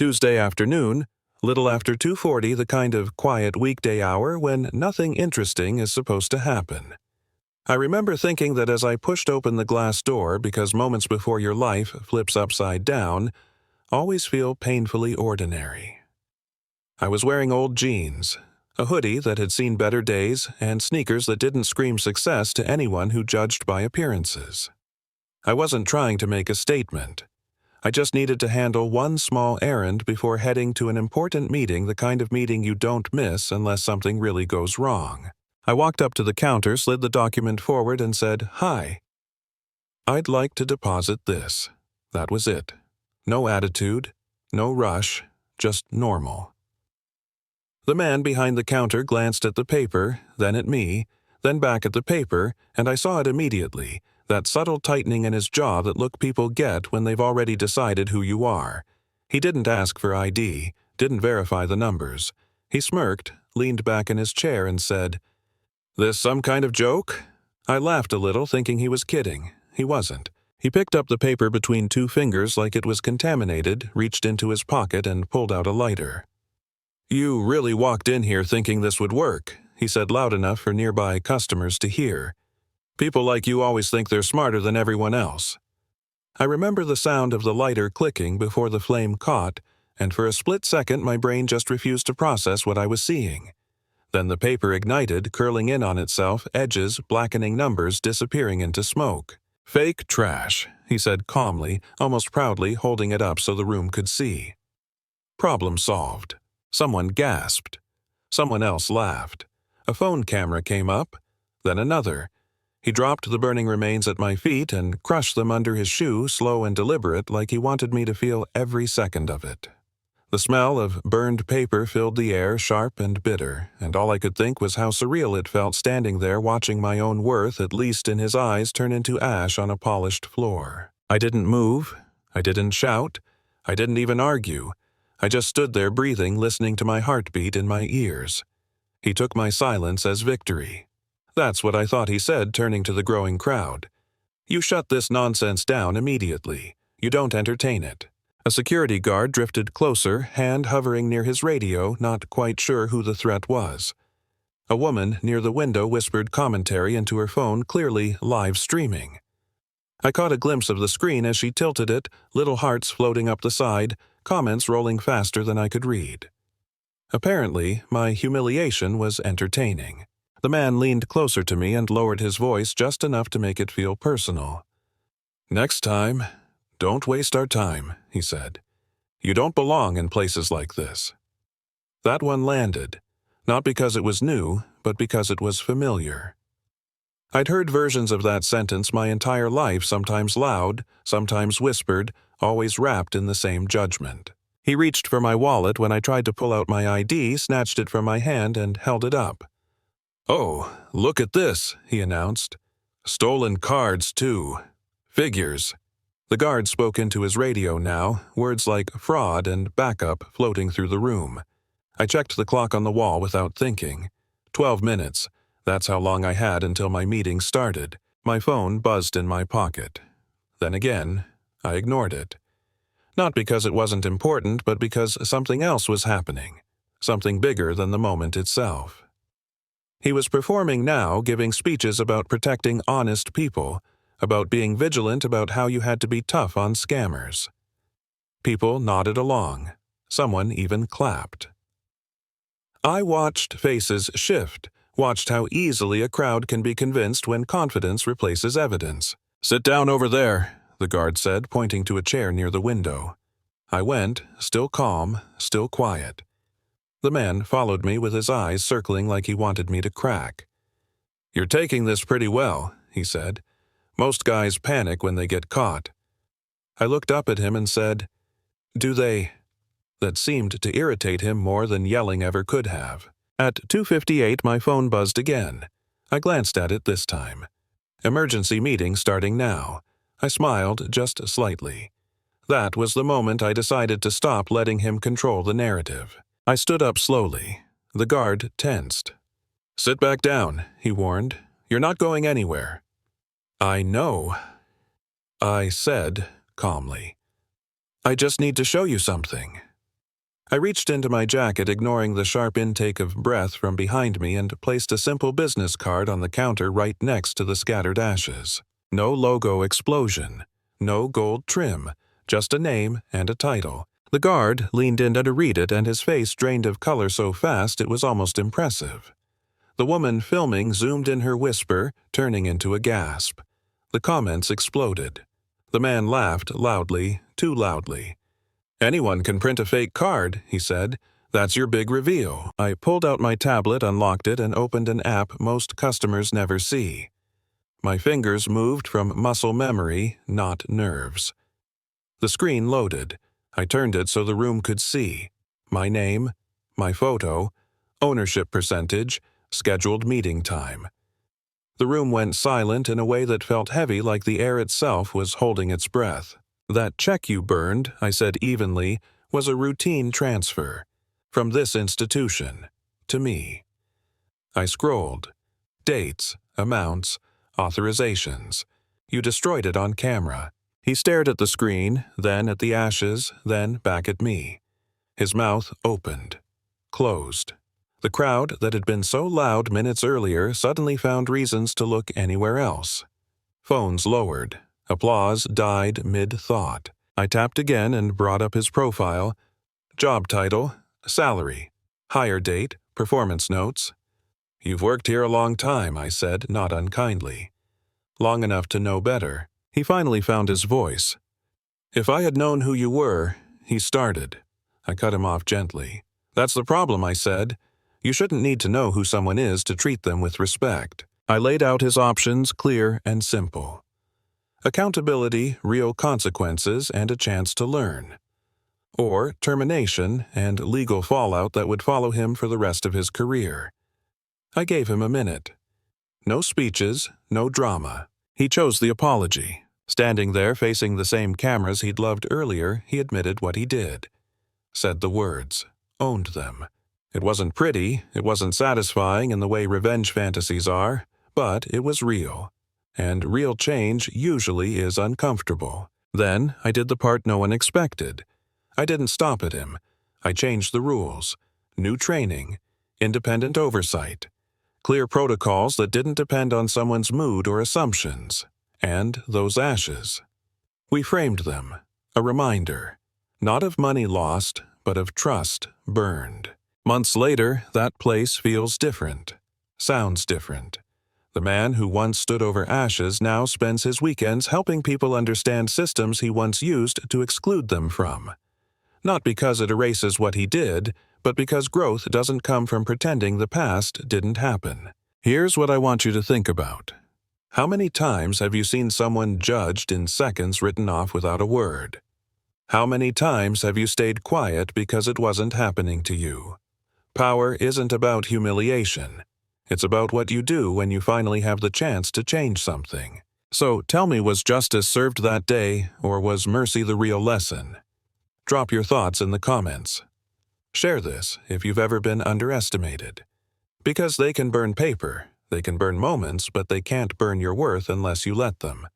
Tuesday afternoon, little after 2:40, the kind of quiet weekday hour when nothing interesting is supposed to happen. I remember thinking that as I pushed open the glass door, because moments before your life flips upside down always feel painfully ordinary. I was wearing old jeans, a hoodie that had seen better days, and sneakers that didn't scream success to anyone who judged by appearances. I wasn't trying to make a statement. I just needed to handle one small errand before heading to an important meeting, the kind of meeting you don't miss unless something really goes wrong. I walked up to the counter, slid the document forward, and said, "Hi. I'd like to deposit this." That was it. No attitude, no rush, just normal. The man behind the counter glanced at the paper, then at me, then back at the paper, and I saw it immediately, that subtle tightening in his jaw that look people get when they've already decided who you are. He didn't ask for ID, didn't verify the numbers. He smirked, leaned back in his chair, and said, "This some kind of joke?" I laughed a little, thinking he was kidding. He wasn't. He picked up the paper between two fingers like it was contaminated, reached into his pocket, and pulled out a lighter. "You really walked in here thinking this would work," he said loud enough for nearby customers to hear. "People like you always think they're smarter than everyone else." I remember the sound of the lighter clicking before the flame caught, and for a split second my brain just refused to process what I was seeing. Then the paper ignited, curling in on itself, edges, blackening numbers disappearing into smoke. "Fake trash," he said calmly, almost proudly, holding it up so the room could see. Problem solved. Someone gasped. Someone else laughed. A phone camera came up, then another. He dropped the burning remains at my feet and crushed them under his shoe, slow and deliberate, like he wanted me to feel every second of it. The smell of burned paper filled the air, sharp and bitter, and all I could think was how surreal it felt standing there watching my own worth, at least in his eyes, turn into ash on a polished floor. I didn't move. I didn't shout. I didn't even argue. I just stood there breathing, listening to my heartbeat in my ears. He took my silence as victory. That's what I thought he said, turning to the growing crowd. "You shut this nonsense down immediately. You don't entertain it." A security guard drifted closer, hand hovering near his radio, not quite sure who the threat was. A woman near the window whispered commentary into her phone, clearly live streaming. I caught a glimpse of the screen as she tilted it, little hearts floating up the side, comments rolling faster than I could read. Apparently, my humiliation was entertaining. The man leaned closer to me and lowered his voice just enough to make it feel personal. "Next time, don't waste our time," he said. "You don't belong in places like this." That one landed, not because it was new, but because it was familiar. I'd heard versions of that sentence my entire life, sometimes loud, sometimes whispered, always wrapped in the same judgment. He reached for my wallet when I tried to pull out my ID, snatched it from my hand, and held it up. "Oh, look at this," he announced. "Stolen cards, too. Figures." The guard spoke into his radio now, words like fraud and backup floating through the room. I checked the clock on the wall without thinking. 12 minutes. That's how long I had until my meeting started. My phone buzzed in my pocket. Then again, I ignored it. Not because it wasn't important, but because something else was happening. Something bigger than the moment itself. He was performing now, giving speeches about protecting honest people, about being vigilant, about how you had to be tough on scammers. People nodded along. Someone even clapped. I watched faces shift, watched how easily a crowd can be convinced when confidence replaces evidence. "Sit down over there," the guard said, pointing to a chair near the window. I went, still calm, still quiet. The man followed me with his eyes circling like he wanted me to crack. "You're taking this pretty well," he said. "Most guys panic when they get caught." I looked up at him and said, "Do they?" That seemed to irritate him more than yelling ever could have. At 2:58, my phone buzzed again. I glanced at it this time. Emergency meeting starting now. I smiled just slightly. That was the moment I decided to stop letting him control the narrative. I stood up slowly. The guard tensed. "Sit back down," he warned. "You're not going anywhere." "I know," I said calmly. "I just need to show you something." I reached into my jacket, ignoring the sharp intake of breath from behind me, and placed a simple business card on the counter right next to the scattered ashes. No logo explosion, no gold trim, just a name and a title. The guard leaned in to read it, and his face drained of color so fast it was almost impressive. The woman filming zoomed in her whisper, turning into a gasp. The comments exploded. The man laughed loudly, too loudly. "Anyone can print a fake card," he said. "That's your big reveal." I pulled out my tablet, unlocked it, and opened an app most customers never see. My fingers moved from muscle memory, not nerves. The screen loaded. I turned it so the room could see. My name, my photo, ownership percentage, scheduled meeting time. The room went silent in a way that felt heavy, like the air itself was holding its breath. "That check you burned," I said evenly, "was a routine transfer. From this institution. To me." I scrolled. Dates, amounts, authorizations. "You destroyed it on camera." He stared at the screen, then at the ashes, then back at me. His mouth opened, closed. The crowd that had been so loud minutes earlier suddenly found reasons to look anywhere else. Phones lowered. Applause died mid-thought. I tapped again and brought up his profile. Job title, salary, hire date, performance notes. "You've worked here a long time," I said, not unkindly. "Long enough to know better." He finally found his voice. "If I had known who you were," he started. I cut him off gently. "That's the problem," I said. "You shouldn't need to know who someone is to treat them with respect." I laid out his options, clear and simple. Accountability, real consequences, and a chance to learn. Or termination and legal fallout that would follow him for the rest of his career. I gave him a minute. No speeches, no drama. He chose the apology. Standing there facing the same cameras he'd loved earlier, he admitted what he did. Said the words. Owned them. It wasn't pretty, it wasn't satisfying in the way revenge fantasies are, but it was real. And real change usually is uncomfortable. Then I did the part no one expected. I didn't stop at him. I changed the rules. New training. Independent oversight. Clear protocols that didn't depend on someone's mood or assumptions. And those ashes. We framed them. A reminder. Not of money lost, but of trust burned. Months later, that place feels different. Sounds different. The man who once stood over ashes now spends his weekends helping people understand systems he once used to exclude them from. Not because it erases what he did, but because growth doesn't come from pretending the past didn't happen. Here's what I want you to think about. How many times have you seen someone judged in seconds written off without a word? How many times have you stayed quiet because it wasn't happening to you? Power isn't about humiliation. It's about what you do when you finally have the chance to change something. So tell me, was justice served that day, or was mercy the real lesson? Drop your thoughts in the comments. Share this if you've ever been underestimated. Because they can burn paper, they can burn moments, but they can't burn your worth unless you let them.